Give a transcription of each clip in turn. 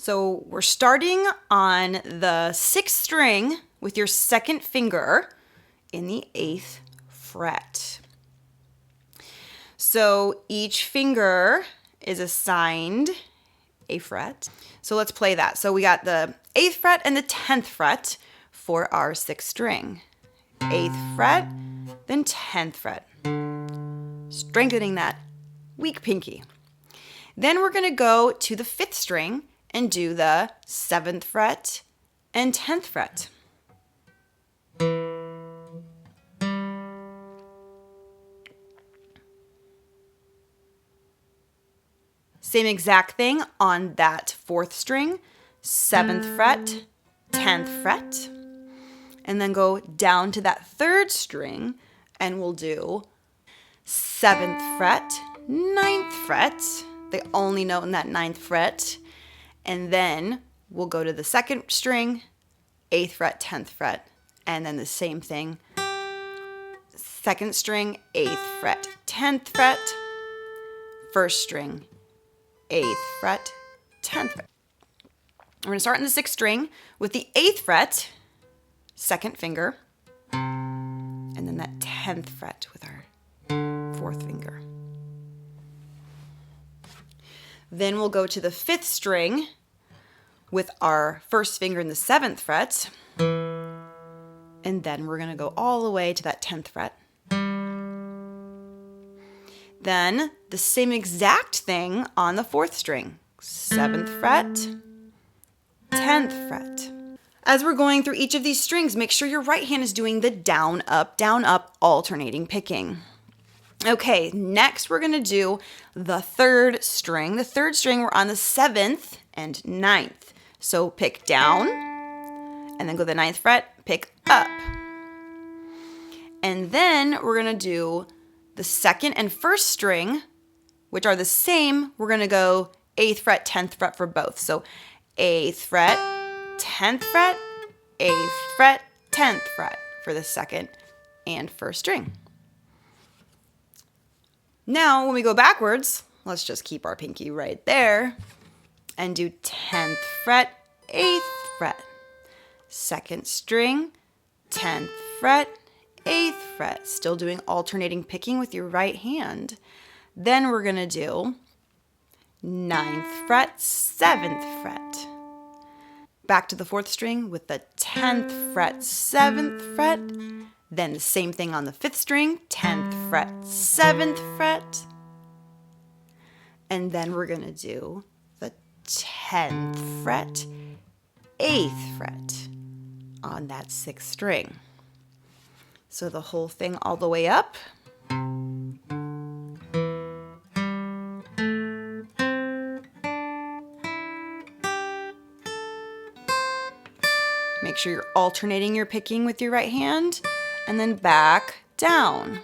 So we're starting on the 6th string with your 2nd finger in the 8th fret. So each finger is assigned a fret. So let's play that. So we got the 8th fret and the 10th fret for our 6th string. 8th fret, then 10th fret. Strengthening that weak pinky. Then we're going to go to the 5th string and do the 7th fret and 10th fret. Same exact thing on that 4th string, 7th fret, 10th fret. And then go down to that 3rd string and we'll do 7th fret, 9th fret, the only note in that 9th fret. And then we'll go to the 2nd string, 8th fret, 10th fret. And then the same thing, 2nd string, 8th fret, 10th fret, 1st string, 8th fret, 10th fret. We're going to start in the 6th string with the 8th fret, 2nd finger, and then that 10th fret with our 4th finger. Then we'll go to the 5th string with our 1st finger in the 7th fret, and then we're going to go all the way to that 10th fret. Then the same exact thing on the 4th string, 7th fret, 10th fret. As we're going through each of these strings, make sure your right hand is doing the down, up, alternating picking. Okay, next we're going to do the 3rd string. The 3rd string, we're on the 7th and 9th. So pick down, and then go to the 9th fret, pick up. And then we're going to do the 2nd and 1st string, which are the same. We're going to go 8th fret, 10th fret for both. So 8th fret, 10th fret, 8th fret, 10th fret for the 2nd and 1st string. Now, when we go backwards, let's just keep our pinky right there and do 10th fret, 8th fret, 2nd string, 10th fret, 8th fret. Still doing alternating picking with your right hand. Then we're going to do 9th fret, 7th fret. Back to the 4th string with the 10th fret, 7th fret. Then the same thing on the 5th string, 10th fret, 7th fret. And then we're going to do the 10th fret, 8th fret on that 6th string. So the whole thing all the way up. Make sure you're alternating your picking with your right hand, and then back down.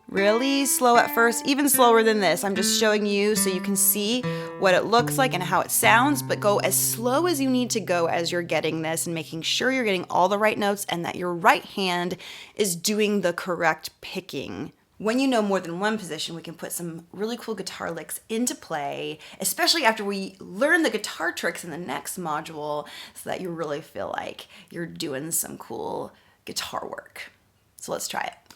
Really slow at first, even slower than this. I'm just showing you so you can see what it looks like and how it sounds, but go as slow as you need to go as you're getting this and making sure you're getting all the right notes and that your right hand is doing the correct picking. When you know more than one position, we can put some really cool guitar licks into play, especially after we learn the guitar tricks in the next module so that you really feel like you're doing some cool guitar work. So let's try it.